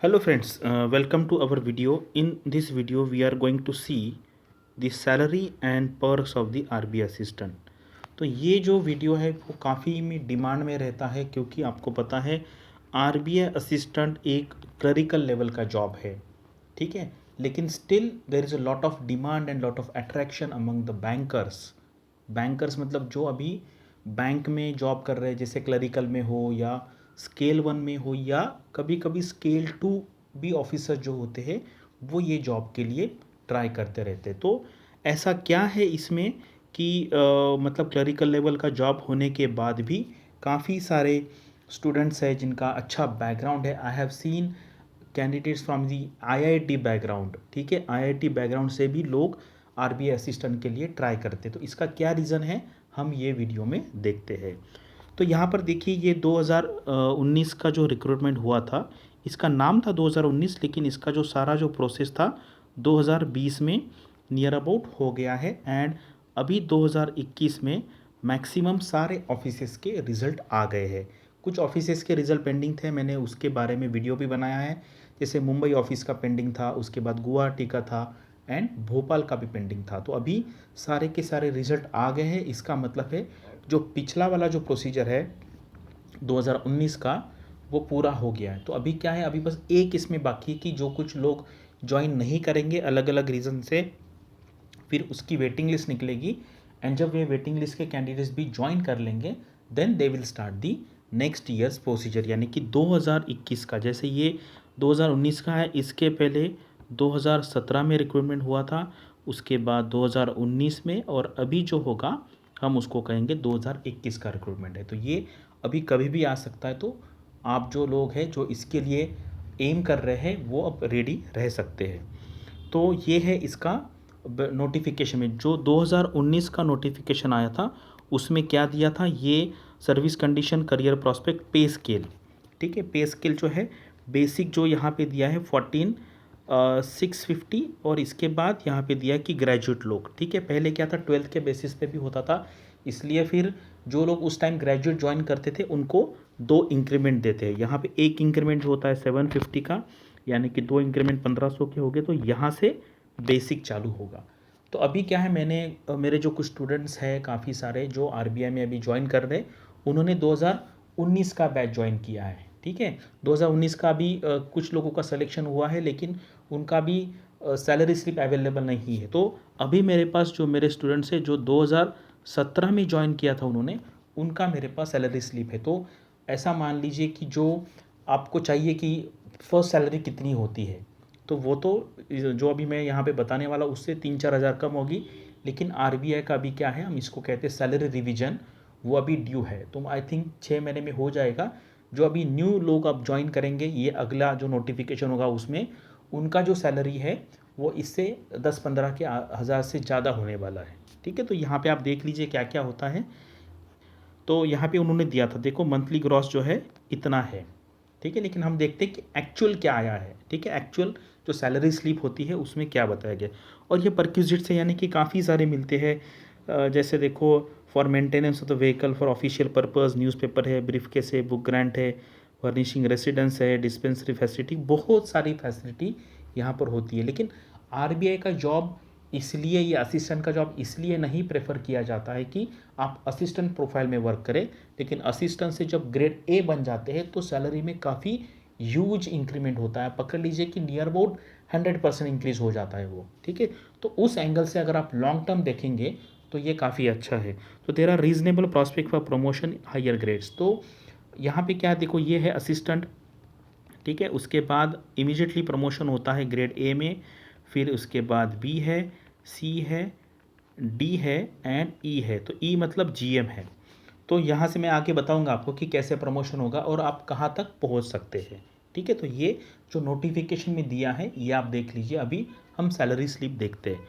Hello friends, welcome to our video. In this video, we are going to see the salary and perks of the RBI assistant. तो ये जो video है वो काफ़ी में demand में रहता है क्योंकि आपको पता है RBI असिस्टेंट एक क्लरिकल लेवल का जॉब है, ठीक है। लेकिन still there is a lot of demand and lot of attraction among the bankers. Bankers मतलब जो अभी बैंक में जॉब कर रहे हैं, जैसे क्लरिकल में हो या स्केल 1 में हो या कभी कभी स्केल 2 भी ऑफिसर जो होते हैं वो ये जॉब के लिए ट्राई करते रहते हैं। तो ऐसा क्या है इसमें कि मतलब क्लरिकल लेवल का जॉब होने के बाद भी काफ़ी सारे स्टूडेंट्स हैं जिनका अच्छा बैकग्राउंड है। I have seen candidates from the IIT background, ठीक है। आईआईटी बैकग्राउंड से भी लोग आरबीआई असिस्टेंट के लिए ट्राई करते। तो इसका क्या रीज़न है हम ये वीडियो में देखते हैं। तो यहाँ पर देखिए ये 2019 का जो रिक्रूटमेंट हुआ था, इसका नाम था 2019, लेकिन इसका जो सारा जो प्रोसेस था 2020 में नियर अबाउट हो गया है। एंड अभी 2021 में मैक्सिमम सारे ऑफिसेस के रिज़ल्ट आ गए हैं। कुछ ऑफिसेस के रिज़ल्ट पेंडिंग थे, मैंने उसके बारे में वीडियो भी बनाया है। जैसे मुंबई ऑफिस का पेंडिंग था, उसके बाद गुवाहाटी का था एंड भोपाल का भी पेंडिंग था। तो अभी सारे के सारे रिज़ल्ट आ गए हैं। इसका मतलब है जो पिछला वाला जो प्रोसीजर है 2019 का वो पूरा हो गया है। तो अभी क्या है, अभी बस एक इसमें बाकी है कि जो कुछ लोग ज्वाइन नहीं करेंगे अलग अलग रीज़न से, फिर उसकी वेटिंग लिस्ट निकलेगी। एंड जब वे वेटिंग लिस्ट के कैंडिडेट्स भी ज्वाइन कर लेंगे then they will start the next years procedure, यानी कि 2021 का। जैसे ये 2019 का है, इसके पहले 2017 में रिक्रूटमेंट हुआ था, उसके बाद 2019 में, और अभी जो होगा हम उसको कहेंगे 2021 का रिक्रूटमेंट है। तो ये अभी कभी भी आ सकता है। तो आप जो लोग हैं जो इसके लिए एम कर रहे हैं वो अब रेडी रह सकते हैं। तो ये है इसका नोटिफिकेशन में जो 2019 का नोटिफिकेशन आया था उसमें क्या दिया था, ये सर्विस कंडीशन करियर प्रॉस्पेक्ट पे स्केल, ठीक है। पे स्केल जो है बेसिक जो यहाँ पे दिया है 14,650, और इसके बाद यहाँ पे दिया है कि ग्रेजुएट लोग, ठीक है। पहले क्या था 12th के बेसिस पे भी होता था, इसलिए फिर जो लोग उस टाइम ग्रेजुएट ज्वाइन करते थे उनको 2 इंक्रीमेंट देते हैं। यहाँ पे एक इंक्रीमेंट जो होता है 750 का, यानी कि 2 इंक्रीमेंट 1500 के हो गए। तो यहाँ से बेसिक चालू होगा। तो अभी क्या है, मेरे जो कुछ स्टूडेंट्स हैं काफ़ी सारे जो आरबीआई में अभी ज्वाइन कर रहे हैं, उन्होंने 2019 का बैच ज्वाइन किया है, ठीक है। 2019 का भी कुछ लोगों का सिलेक्शन हुआ है, लेकिन उनका भी सैलरी स्लिप अवेलेबल नहीं है। तो अभी मेरे पास जो मेरे स्टूडेंट्स हैं जो 2017 में ज्वाइन किया था उन्होंने, उनका मेरे पास सैलरी स्लिप है। तो ऐसा मान लीजिए कि जो आपको चाहिए कि फर्स्ट सैलरी कितनी होती है, तो वो तो जो अभी मैं यहाँ पे बताने वाला उससे 3-4 हज़ार कम होगी। लेकिन आरबीआई का अभी क्या है, हम इसको कहते हैं सैलरी रिवीजन, वो अभी ड्यू है। तो आई थिंक 6 महीने में हो जाएगा। जो अभी न्यू लोग अब ज्वाइन करेंगे, ये अगला जो नोटिफिकेशन होगा उसमें उनका जो सैलरी है वो इससे 10-15 के हज़ार से ज़्यादा होने वाला है, ठीक है। तो यहाँ पे आप देख लीजिए क्या क्या होता है। तो यहाँ पे उन्होंने दिया था, देखो मंथली ग्रॉस जो है इतना है, ठीक है। लेकिन हम देखते हैं कि एक्चुअल क्या आया है, ठीक है। एक्चुअल जो सैलरी स्लिप होती है उसमें क्या बताया गया। और ये परक्यूजिट से यानी कि काफ़ी सारे मिलते हैं। जैसे देखो for maintenance of the vehicle for official purpose, newspaper है, ब्रीफ केस है, बुक ग्रांट है, फर्निशिंग रेसिडेंस है, डिस्पेंसरी फैसिलिटी, बहुत सारी फैसिलिटी यहाँ पर होती है। लेकिन आरबीआई का जॉब इसलिए, ये असिस्टेंट का जॉब इसलिए नहीं प्रेफर किया जाता है कि आप असिस्टेंट प्रोफाइल में वर्क करें। लेकिन असिस्टेंट से जब ग्रेड ए बन जाते हैं तो सैलरी में काफ़ी ह्यूज इंक्रीमेंट होता है। पकड़ लीजिए कि नियर अबाउट 100% इंक्रीज हो जाता है वो, ठीक है। तो उस एंगल से अगर आप लॉन्ग टर्म देखेंगे तो ये काफ़ी अच्छा है। तो there are reasonable prospect for promotion higher grades. तो यहाँ पे क्या देखो, ये है असिस्टेंट, ठीक है। उसके बाद इमीडिएटली प्रमोशन होता है ग्रेड ए में, फिर उसके बाद बी है, सी है, डी है एंड ई है। तो ई मतलब जीएम है। तो यहाँ से मैं आगे बताऊँगा आपको कि कैसे प्रमोशन होगा और आप कहाँ तक पहुँच सकते हैं, ठीक है। तो ये जो नोटिफिकेशन में दिया है ये आप देख लीजिए। अभी हम सैलरी स्लिप देखते हैं।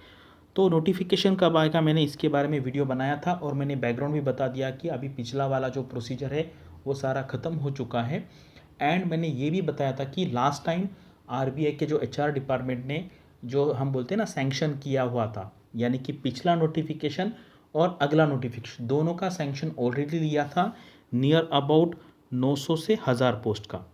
तो नोटिफिकेशन कब आएगा, मैंने इसके बारे में वीडियो बनाया था और मैंने बैकग्राउंड भी बता दिया कि अभी पिछला वाला जो प्रोसीजर है वो सारा ख़त्म हो चुका है। एंड मैंने ये भी बताया था कि लास्ट टाइम आरबीआई के जो एचआर डिपार्टमेंट ने जो हम बोलते हैं ना सैंक्शन किया हुआ था, यानी कि पिछला नोटिफिकेशन और अगला नोटिफिकेशन दोनों का सैंक्शन ऑलरेडी लिया था, नियर अबाउट 900 से 1000 पोस्ट का,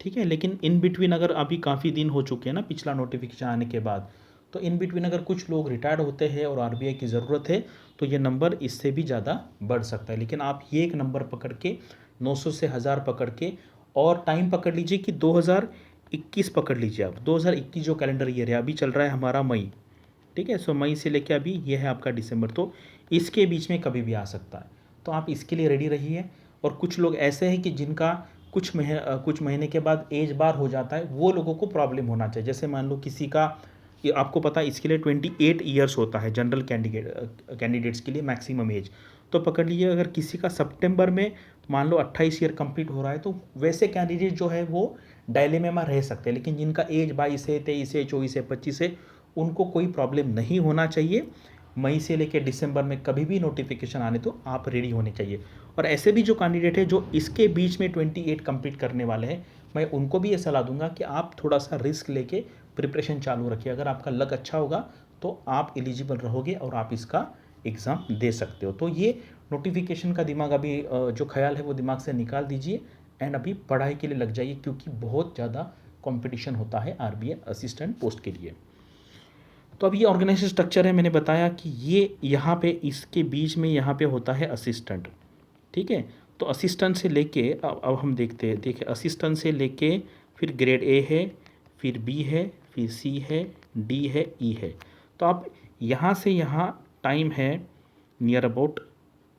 ठीक है। लेकिन इन बिटवीन अगर अभी काफ़ी दिन हो चुके हैं ना पिछला नोटिफिकेशन आने के बाद, तो इन बिटवीन अगर कुछ लोग रिटायर्ड होते हैं और आरबीआई की ज़रूरत है तो ये नंबर इससे भी ज़्यादा बढ़ सकता है। लेकिन आप ये एक नंबर पकड़ के 900 से 1000 पकड़ के और टाइम पकड़ लीजिए कि 2021 पकड़ लीजिए आप। 2021 जो कैलेंडर ईयर है, अभी चल रहा है हमारा मई, ठीक है। सो मई से लेके अभी ये है आपका दिसंबर, तो इसके बीच में कभी भी आ सकता है, तो आप इसके लिए रेडी रहिए। और कुछ लोग ऐसे हैं कि जिनका कुछ महीने के बाद एज बार हो जाता है, वो लोगों को प्रॉब्लम होना चाहिए। जैसे मान लो किसी का, ये आपको पता है इसके लिए 28 ईयर्स होता है जनरल कैंडिडेट्स के लिए मैक्सिमम एज। तो पकड़ लीजिए अगर किसी का सितंबर में मान लो 28 ईयर कंप्लीट हो रहा है, तो वैसे कैंडिडेट जो है वो डायलेमे में रह सकते हैं। लेकिन जिनका एज 22 है, 23 है, 24 है, 25 है, उनको कोई प्रॉब्लम नहीं होना चाहिए। मई से लेकर दिसंबर में कभी भी नोटिफिकेशन आने तो आप रेडी होने चाहिए। और ऐसे भी जो कैंडिडेट है जो इसके बीच में 28 कंप्लीट करने वाले हैं, मैं उनको भी ये सलाह दूंगा कि आप थोड़ा सा रिस्क लेके प्रिपरेशन चालू रखिए। अगर आपका लक अच्छा होगा तो आप एलिजिबल रहोगे और आप इसका एग्ज़ाम दे सकते हो। तो ये नोटिफिकेशन का दिमाग अभी जो ख्याल है वो दिमाग से निकाल दीजिए एंड अभी पढ़ाई के लिए लग जाइए, क्योंकि बहुत ज़्यादा कंपटीशन होता है आरबीआई असिस्टेंट पोस्ट के लिए। तो अब ये ऑर्गेनाइजेशन स्ट्रक्चर है, मैंने बताया कि ये यहाँ पे इसके बीच में यहाँ पे होता है असिस्टेंट, ठीक है। तो असिस्टेंट से लेके अब हम देखते हैं, देखिए असिस्टेंट से लेके फिर ग्रेड ए है, फिर बी है, फिर सी है, डी है, ई है। तो आप यहाँ से यहाँ टाइम है नियर अबाउट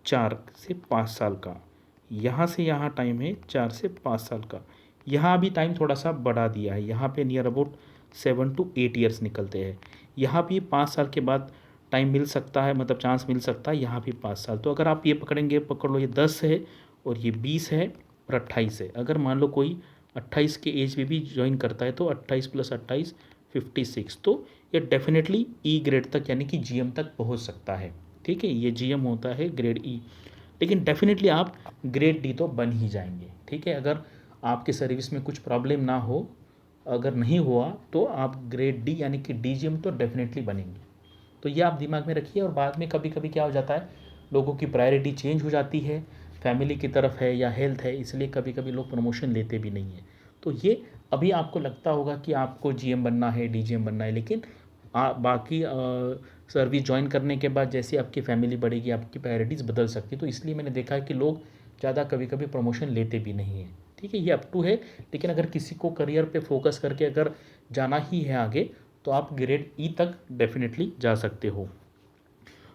4 से 5 साल का, यहाँ से यहाँ टाइम है 4 से 5 साल का। यहाँ भी टाइम थोड़ा सा बढ़ा दिया है, यहाँ पे नियर अबाउट 7 to 8 ईयर्स निकलते हैं। यहाँ भी 5 साल के बाद टाइम मिल सकता है, मतलब चांस मिल सकता है, यहाँ भी 5 साल। तो अगर आप ये पकड़ेंगे, पकड़ लो ये 10 है और ये 20 है और 28 है। अगर मान लो कोई 28 के एज में भी ज्वाइन करता है तो 28 + 28 56, तो ये डेफिनेटली ई ग्रेड तक यानी कि जीएम तक पहुँच सकता है, ठीक है। ये जीएम होता है ग्रेड ई, लेकिन डेफिनेटली आप ग्रेड डी तो बन ही जाएंगे, ठीक है। अगर आपके सर्विस में कुछ प्रॉब्लम ना हो, अगर नहीं हुआ तो आप ग्रेड डी यानी कि डीजीएम तो डेफिनेटली बनेंगे। तो ये आप दिमाग में रखिए। और बाद में कभी कभी क्या हो जाता है, लोगों की प्रायोरिटी चेंज हो जाती है, फैमिली की तरफ है या हेल्थ है, इसलिए कभी कभी लोग प्रमोशन लेते भी नहीं हैं। तो ये अभी आपको लगता होगा कि आपको जीएम बनना है, डीजीएम बनना है, लेकिन बाकी सर्विस ज्वाइन करने के बाद जैसे आपकी फैमिली बढ़ेगी, आपकी प्रायोरिटीज़ बदल सकती है। तो इसलिए मैंने देखा है कि लोग ज़्यादा कभी कभी प्रमोशन लेते भी नहीं हैं, ठीक है। ये अप टू है, लेकिन अगर किसी को करियर पे फोकस करके अगर जाना ही है आगे, तो आप ग्रेड ई तक डेफिनेटली जा सकते हो।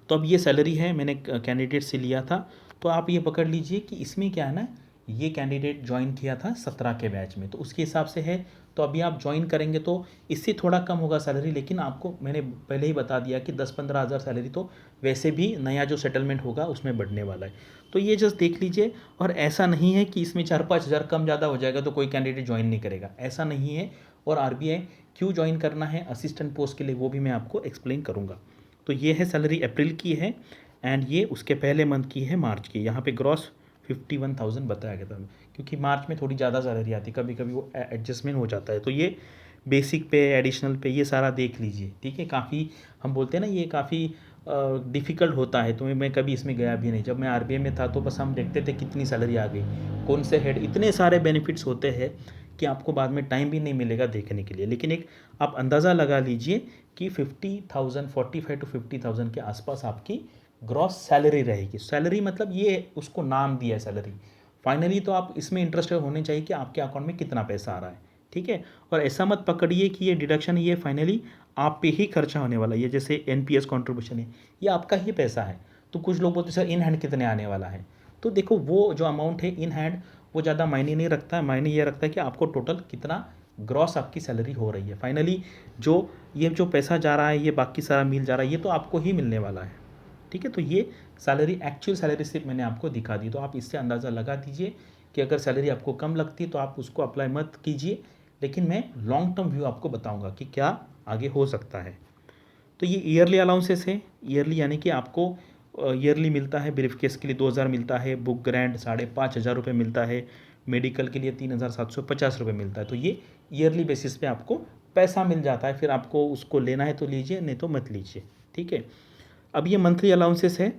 तो अब ये सैलरी है, मैंने कैंडिडेट से लिया था, तो आप ये पकड़ लीजिए कि इसमें क्या है ना, ये कैंडिडेट ज्वाइन किया था 17 के बैच में, तो उसके हिसाब से है। तो अभी आप ज्वाइन करेंगे तो इससे थोड़ा कम होगा सैलरी, लेकिन आपको मैंने पहले ही बता दिया कि 10-15 हज़ार सैलरी तो वैसे भी नया जो सेटलमेंट होगा उसमें बढ़ने वाला है। तो ये जस्ट देख लीजिए। और ऐसा नहीं है कि इसमें 4-5 हज़ार कम ज़्यादा हो जाएगा तो कोई कैंडिडेट ज्वाइन नहीं करेगा, ऐसा नहीं है। और आरबीआई क्यों ज्वाइन करना है असिस्टेंट पोस्ट के लिए वो भी मैं आपको एक्सप्लेन करूँगा। तो ये है सैलरी अप्रैल की है एंड ये उसके पहले मंथ की है मार्च की। यहाँ पे ग्रॉस 51,000 बताया गया था, क्योंकि मार्च में थोड़ी ज़्यादा सैलरी आती है, कभी कभी वो एडजस्टमेंट हो जाता है। तो ये बेसिक पे, एडिशनल पे, ये सारा देख लीजिए, ठीक है। काफ़ी हम बोलते हैं ना, ये काफ़ी डिफ़िकल्ट होता है, तो मैं कभी इसमें गया भी नहीं। जब मैं आरबीआई में था तो बस हम देखते थे कितनी सैलरी आ गई, कौन से हेड, इतने सारे बेनिफिट्स होते हैं कि आपको बाद में टाइम भी नहीं मिलेगा देखने के लिए। लेकिन एक आप अंदाज़ा लगा लीजिए कि 50,000, 45 to 50,000 के आसपास आपकी ग्रॉस सैलरी रहेगी। सैलरी मतलब ये उसको नाम दिया है सैलरी, फाइनली तो आप इसमें इंटरेस्टेड होने चाहिए कि आपके अकाउंट में कितना पैसा आ रहा है, ठीक है। और ऐसा मत पकड़िए कि ये डिडक्शन, ये फाइनली आप पे ही खर्चा होने वाला है। ये जैसे एनपीएस कंट्रीब्यूशन है, ये आपका ही पैसा है। तो कुछ लोग बोलते सर इन हैंड कितने आने वाला है, तो देखो वो जो अमाउंट है इन हैंड वो ज़्यादा मायने नहीं रखता है। मायने ये रखता है कि आपको टोटल कितना ग्रॉस आपकी सैलरी हो रही है। फाइनली जो ये जो पैसा जा रहा है, ये बाकी सारा मिल जा रहा है, ये तो आपको ही मिलने वाला है, ठीक है। तो ये सैलरी एक्चुअल सैलरी सिर्फ मैंने आपको दिखा दी, तो आप इससे अंदाज़ा लगा दीजिए कि अगर सैलरी आपको कम लगती है तो आप उसको अप्लाई मत कीजिए। लेकिन मैं लॉन्ग टर्म व्यू आपको बताऊंगा कि क्या आगे हो सकता है। तो ये ईयरली अलाउंसेस है, ईयरली यानी कि आपको ईयरली मिलता है। ब्रीफकेस के लिए 2,000 मिलता है, बुक ग्रांट 5,500 रुपये मिलता है, मेडिकल के लिए 3,750 रुपये मिलता है। तो ये ईयरली बेसिस पे आपको पैसा मिल जाता है, फिर आपको उसको लेना है तो लीजिए, नहीं तो मत लीजिए, ठीक है। अब ये मंथली अलाउंसेस है,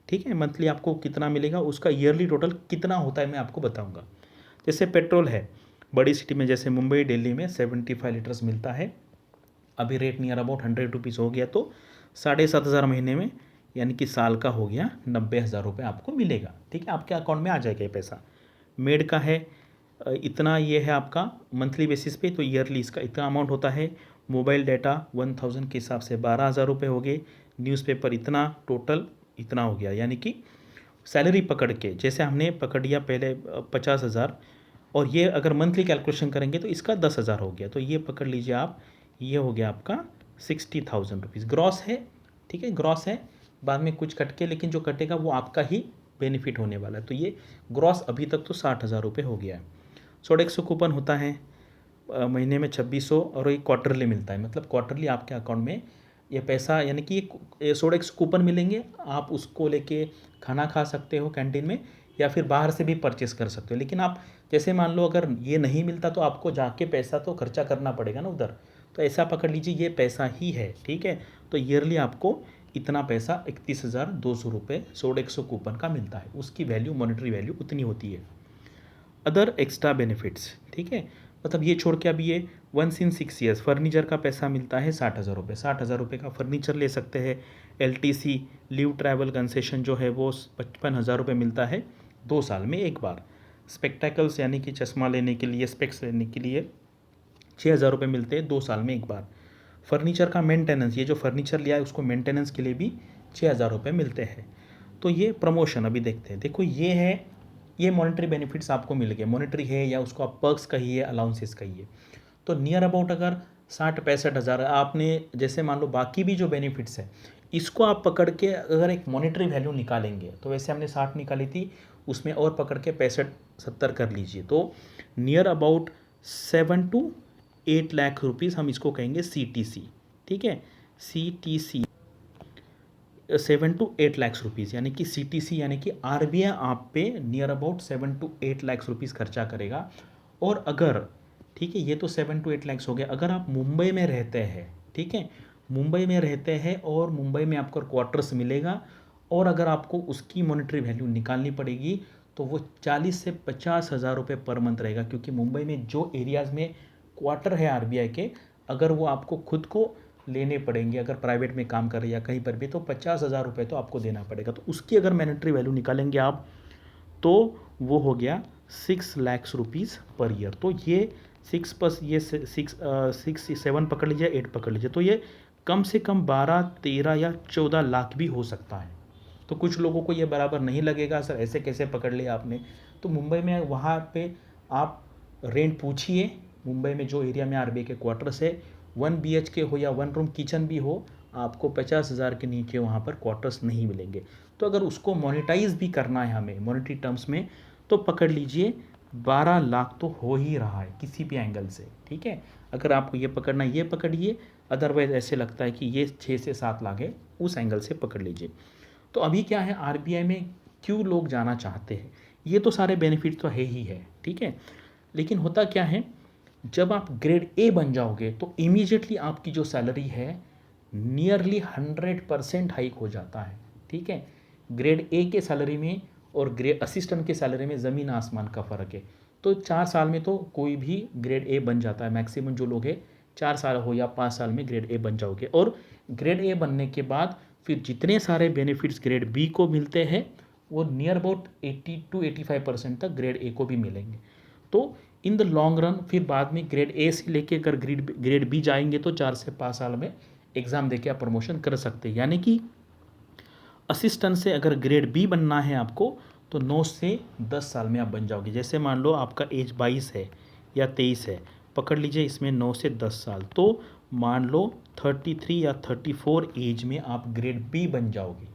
ठीक है। मंथली आपको कितना मिलेगा, उसका ईयरली टोटल कितना होता है मैं आपको बताऊंगा। जैसे पेट्रोल है, बड़ी सिटी में जैसे मुंबई दिल्ली में 75 लीटर्स मिलता है, अभी रेट नियर अबाउट 100 रुपीज़ हो गया, तो 7,500 महीने में यानी कि साल का हो गया 90,000 रुपये आपको मिलेगा। ठीक है, आपके अकाउंट में आ जाएगा ये पैसा। मेड का है इतना, ये है आपका मंथली बेसिस पे, तो ईयरली इसका इतना अमाउंट होता है। मोबाइल डाटा 1000 के हिसाब से 12,000 रुपये हो गए। न्यूज़पेपर इतना, टोटल इतना हो गया, यानी कि सैलरी पकड़ के जैसे हमने पकड़ लिया पहले 50,000, और ये अगर मंथली कैलकुलेशन करेंगे तो इसका 10,000 हो गया, तो ये पकड़ लीजिए आप, ये हो गया आपका 60,000 रुपीज़ ग्रॉस है। ठीक है, ग्रॉस है, बाद में कुछ कट के, लेकिन जो कटेगा वो आपका ही बेनिफिट होने वाला है। तो ये ग्रॉस अभी तक तो 60,000 रुपये हो गया है। सोडेक्सो कूपन होता है महीने में 2600, और ये क्वार्टरली मिलता है, मतलब क्वार्टरली आपके अकाउंट में ये पैसा, यानी कि ये सोडेक्स कूपन मिलेंगे, आप उसको लेके खाना खा सकते हो कैंटीन में, या फिर बाहर से भी परचेस कर सकते हो। लेकिन आप जैसे मान लो अगर ये नहीं मिलता तो आपको जाके पैसा तो खर्चा करना पड़ेगा ना उधर, तो ऐसा पकड़ लीजिए ये पैसा ही है। ठीक है, तो ईयरली आपको इतना पैसा 31,200 रुपये सोडेक्सो कूपन का मिलता है, उसकी वैल्यू, मॉनेटरी वैल्यू उतनी होती है। अदर एक्स्ट्रा बेनिफिट्स, ठीक है, मतलब ये छोड़ के अब ये 1 इन 6 ईयर्स फर्नीचर का पैसा मिलता है 60,000 रुपये, 60,000 रुपये का फर्नीचर ले सकते हैं। LTC लीव ट्रैवल कंसेशन जो है वो 55,000 रुपये मिलता है 2 साल में एक बार। स्पेक्टेकल्स यानी कि चश्मा लेने के लिए, स्पेक्स लेने के लिए 6,000 रुपये मिलते हैं 2 साल में एक बार। फर्नीचर का मेंटेनेंस, ये जो फर्नीचर लिया है उसको मेंटेनेंस के लिए भी 6,000 रुपये मिलते हैं। तो ये प्रमोशन अभी देखते हैं। देखो ये है, ये मॉनेटरी बेनिफिट्स आपको मिल गए, मॉनेटरी है या उसको आप पर्क्स कहिए, अलाउंसेस कहिए। तो नियर अबाउट अगर 60-65 हज़ार आपने, जैसे मान लो बाकी भी जो बेनिफिट्स है इसको आप पकड़ के अगर एक मॉनेटरी वैल्यू निकालेंगे, तो वैसे हमने 60 निकाली थी, उसमें और पकड़ के 65-70 कर लीजिए, तो near about 7 to 8 lakh rupees हम इसको कहेंगे CTC। ठीक है, CTC 7 to 8 लाख रुपीज़, यानी कि CTC यानी कि RBI आप पे near about 7 to 8 lakh rupees खर्चा करेगा। और अगर, ठीक है, ये तो 7 to 8 लाख हो गया, अगर आप मुंबई में रहते हैं, ठीक है, मुंबई में रहते हैं और मुंबई में आपको क्वार्टर्स मिलेगा, और अगर आपको उसकी मॉनेटरी वैल्यू निकालनी पड़ेगी तो वो 40 से 50 हज़ार रुपये पर मंथ रहेगा, क्योंकि मुंबई में जो एरियाज़ में क्वार्टर है RBI के, अगर वो आपको खुद को लेने पड़ेंगे, अगर प्राइवेट में काम कर रहे या कहीं पर भी, तो 50,000 रुपये तो आपको देना पड़ेगा। तो उसकी अगर मॉनेटरी वैल्यू निकालेंगे आप तो वो हो गया 6 लाख रुपीज़ पर ईयर। तो ये 6 प्लस ये 7 पकड़ लीजिए, 8 पकड़ लीजिए, तो ये कम से कम 12, 13 या 14 लाख भी हो सकता है। तो कुछ लोगों को ये बराबर नहीं लगेगा, सर ऐसे कैसे पकड़ लिया आपने। तो मुंबई में वहाँ पे आप रेंट पूछिए, मुंबई में जो एरिया में RBI के क्वार्टर्स है, 1 BHK हो या 1 रूम किचन भी हो, आपको 50,000 के नीचे वहाँ पर क्वार्टर्स नहीं मिलेंगे। तो अगर उसको मोनेटाइज भी करना है हमें मॉनेटरी टर्म्स में, तो पकड़ लीजिए 12 लाख तो हो ही रहा है किसी भी एंगल से। ठीक है, अगर आपको ये पकड़ना है ये पकड़िए, अदरवाइज ऐसे लगता है कि ये 6 से 7 लाख है, उस एंगल से पकड़ लीजिए। तो अभी क्या है, RBI में क्यों लोग जाना चाहते हैं, ये तो सारे बेनिफिट तो है ही है। ठीक है, लेकिन होता क्या है, जब आप ग्रेड A बन जाओगे तो इमीडिएटली आपकी जो सैलरी है नियरली 100% हाइक हो जाता है। ठीक है, ग्रेड A के सैलरी में और ग्रेड असिस्टेंट के सैलरी में ज़मीन आसमान का फ़र्क है। तो 4 साल में तो कोई भी ग्रेड A बन जाता है, मैक्सिमम जो लोग हैं 4 साल हो या 5 साल में ग्रेड A बन जाओगे। और ग्रेड A बनने के बाद फिर जितने सारे बेनिफिट्स ग्रेड B को मिलते हैं वो नियर अबाउट 80 to 85% तक ग्रेड A को भी मिलेंगे। तो इन द लॉन्ग रन फिर बाद में ग्रेड A से लेके अगर ग्रेड B जाएंगे तो 4 से 5 साल में एग्ज़ाम देके आप प्रमोशन कर सकते हैं। यानी कि असिस्टेंट से अगर ग्रेड B बनना है आपको तो 9 से 10 साल में आप बन जाओगे। जैसे मान लो आपका एज 22 है या 23 है, पकड़ लीजिए इसमें 9 से 10 साल, तो मान लो 33 या 34 एज में आप ग्रेड B बन जाओगे।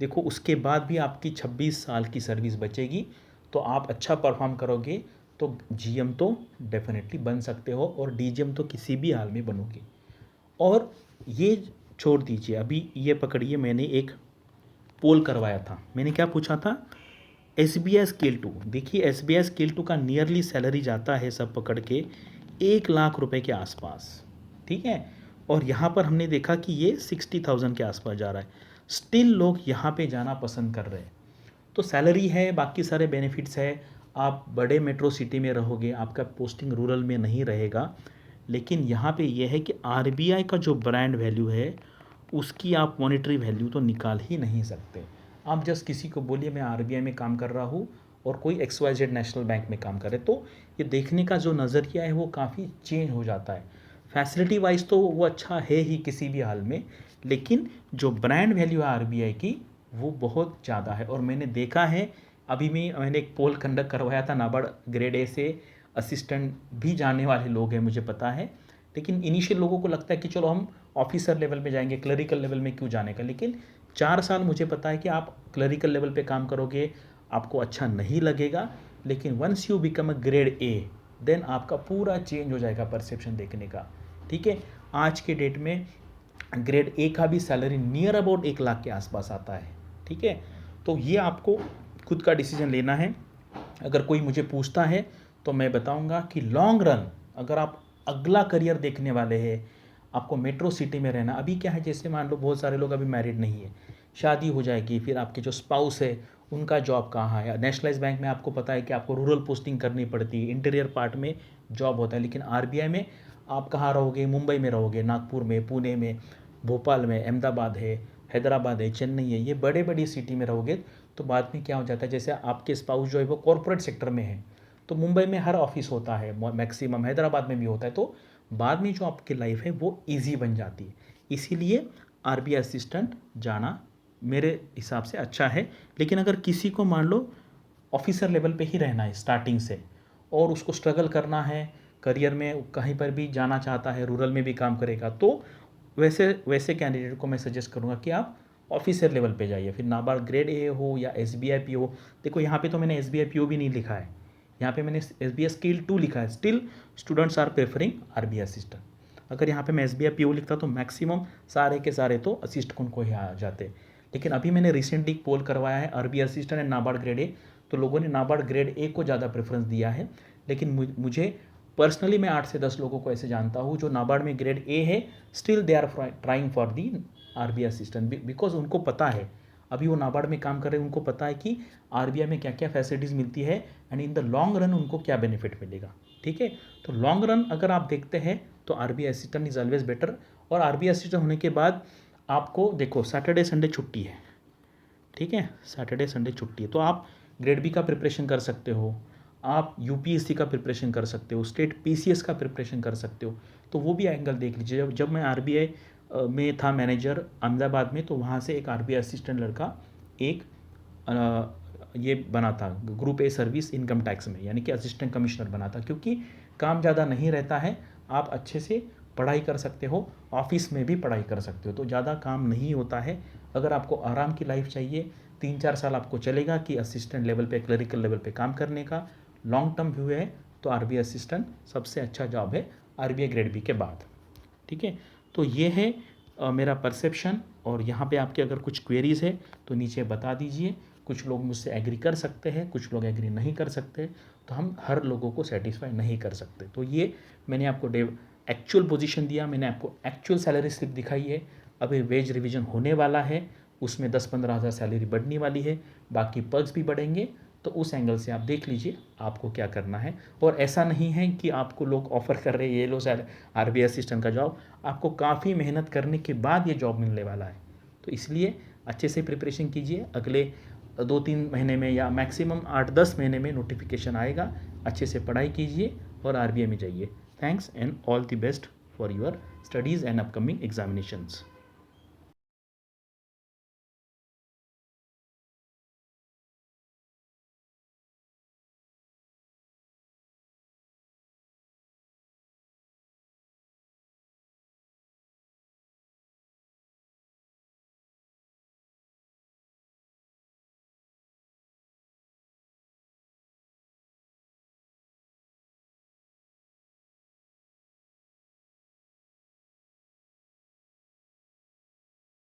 देखो उसके बाद भी आपकी 26 साल की सर्विस बचेगी, तो आप अच्छा परफॉर्म करोगे तो GM तो डेफिनेटली बन सकते हो, और DGM तो किसी भी हाल में बनोगे। और ये छोड़ दीजिए, अभी ये पकड़िए, मैंने एक पोल करवाया था, मैंने क्या पूछा था, SBI स्केल 2। देखिए SBI स्केल 2 का नियरली सैलरी जाता है सब पकड़ के 1 लाख रुपए के आसपास। ठीक है, और यहाँ पर हमने देखा कि ये 60,000 के आसपास जा रहा है, स्टिल लोग यहाँ पे जाना पसंद कर रहे हैं। तो सैलरी है, बाकी सारे बेनिफिट्स है, आप बड़े मेट्रो सिटी में रहोगे, आपका पोस्टिंग रूरल में नहीं रहेगा। लेकिन यहाँ पे ये है कि आरबीआई का जो ब्रांड वैल्यू है उसकी आप मॉनेटरी वैल्यू तो निकाल ही नहीं सकते। आप जस्ट किसी को बोलिए मैं आरबीआई में काम कर रहा हूँ और कोई XYZ नेशनल बैंक में काम करे, तो ये देखने का जो नज़रिया है वो काफ़ी चेंज हो जाता है। फैसिलिटी वाइज तो वो अच्छा है ही किसी भी हाल में, लेकिन जो ब्रांड वैल्यू है आरबीआई की वो बहुत ज़्यादा है। और मैंने देखा है, अभी मैंने एक पोल कंडक्ट करवाया था, नाबार्ड ग्रेड ए से असिस्टेंट भी जाने वाले लोग हैं मुझे पता है, लेकिन इनिशियल लोगों को लगता है कि चलो हम ऑफिसर लेवल पे जाएंगे, क्लरिकल लेवल में क्यों जाने का। लेकिन 4 साल मुझे पता है कि आप क्लरिकल लेवल पे काम करोगे आपको अच्छा नहीं लगेगा, लेकिन once you become a grade A then आपका पूरा चेंज हो जाएगा परसेप्शन देखने का। ठीक है, आज के डेट में ग्रेड ए का भी सैलरी नियर अबाउट 1 लाख के आसपास आता है। ठीक है, तो ये आपको खुद का डिसीजन लेना है। अगर कोई मुझे पूछता है तो मैं बताऊंगा कि लॉन्ग रन अगर आप अगला करियर देखने वाले हैं, आपको मेट्रो सिटी में रहना। अभी क्या है, जैसे मान लो बहुत सारे लोग अभी मैरिड नहीं है, शादी हो जाएगी, फिर आपके जो स्पाउस है उनका जॉब कहाँ है। नेशनलाइज बैंक में आपको पता है कि आपको रूरल पोस्टिंग करनी पड़ती है, इंटीरियर पार्ट में जॉब होता है। लेकिन आरबीआई में आप कहाँ रहोगे, मुंबई में रहोगे, नागपुर में, पुणे में, भोपाल में, अहमदाबाद है, हैदराबाद है, चेन्नई है, ये बड़े बड़ी सिटी में रहोगे तो बाद में क्या हो जाता है, जैसे आपके स्पाउस जो है वो कॉरपोरेट सेक्टर में है तो मुंबई में हर ऑफिस होता है, मैक्सिमम हैदराबाद में भी होता है, तो बाद में जो आपकी लाइफ है वो इजी बन जाती है। इसीलिए आरबीआई असिस्टेंट जाना मेरे हिसाब से अच्छा है। लेकिन अगर किसी को मान लो ऑफिसर लेवल पे ही रहना है स्टार्टिंग से और उसको स्ट्रगल करना है करियर में, कहीं पर भी जाना चाहता है, रूरल में भी काम करेगा, तो वैसे वैसे कैंडिडेट को मैं सजेस्ट करूँगा कि आप ऑफिसर लेवल पे जाइए, फिर नाबार्ड ग्रेड ए हो या SBI PO। देखो यहाँ पे तो मैंने SBI PO भी नहीं लिखा है, यहाँ पे मैंने SBI स्किल 2 लिखा है। Still students are preferring RBI assistant. अगर यहाँ पे मैं SBI PO लिखता तो मैक्सिमम सारे के सारे तो असिस्टेंट को ही आ जाते। लेकिन अभी मैंने रिसेंटली पोल करवाया है RBI assistant and NABARD grade A, तो लोगों ने नाबार्ड ग्रेड ए को ज़्यादा प्रेफरेंस दिया है। लेकिन मुझे पर्सनली मैं 8 से 10 लोगों को ऐसे जानता हूँ जो नाबार्ड में ग्रेड ए है, still they are trying for the RBI assistant, because उनको पता है, अभी वो नाबार्ड में काम कर रहे हैं, उनको पता है कि आरबीआई में क्या क्या फैसिलिटीज़ मिलती है and in the long run उनको क्या बेनिफिट मिलेगा। ठीक है, तो लॉन्ग रन अगर आप देखते हैं तो RBI assistant is always better. और आरबीआई असिस्टेंट होने के बाद आपको देखो सैटरडे संडे छुट्टी है। ठीक है, सैटरडे संडे छुट्टी है, तो आप ग्रेड बी का प्रिपरेशन कर सकते हो, आप यूपीएससी का प्रिपरेशन कर सकते हो, स्टेट पीसीएस का प्रिपरेशन कर सकते हो। तो वो भी एंगल देख लीजिए। जब मैं आरबीआई में था मैनेजर अहमदाबाद में, तो वहाँ से एक आरबीआई असिस्टेंट लड़का एक ये बना था group a service income tax में, यानी कि असिस्टेंट कमिश्नर बना था, क्योंकि काम ज़्यादा नहीं रहता है, आप अच्छे से पढ़ाई कर सकते हो, ऑफिस में भी पढ़ाई कर सकते हो, तो ज़्यादा काम नहीं होता है। अगर आपको आराम की लाइफ चाहिए, 3-4 साल आपको चलेगा कि असिस्टेंट लेवल पे, क्लरिकल लेवल पे काम करने का, लॉन्ग टर्म व्यू है, तो आरबीआई असिस्टेंट सबसे अच्छा जॉब है आरबीआई ग्रेड बी के बाद। ठीक है, तो ये है मेरा परसेप्शन। और यहाँ पे आपके अगर कुछ क्वेरीज़ है तो नीचे बता दीजिए। कुछ लोग मुझसे एग्री कर सकते हैं, कुछ लोग एग्री नहीं कर सकते, तो हम हर लोगों को सेटिस्फाई नहीं कर सकते। तो ये मैंने आपको एक्चुअल पोजीशन दिया, मैंने आपको एक्चुअल सैलरी स्लिप दिखाई है। अभी वेज रिवीजन होने वाला है, उसमें 10-15 हज़ार सैलरी बढ़ने वाली है, बाकी पर्क्स भी बढ़ेंगे। तो उस एंगल से आप देख लीजिए आपको क्या करना है। और ऐसा नहीं है कि आपको लोग ऑफ़र कर रहे हैं ये लो सर आरबीआई असिस्टेंट का जॉब, आपको काफ़ी मेहनत करने के बाद ये जॉब मिलने वाला है। तो इसलिए अच्छे से प्रिपरेशन कीजिए, अगले 2-3 महीने में या मैक्सिमम 8-10 महीने में नोटिफिकेशन आएगा। अच्छे से पढ़ाई कीजिए और आरबीआई में जाइए। Thanks and all the best for your studies and upcoming examinations.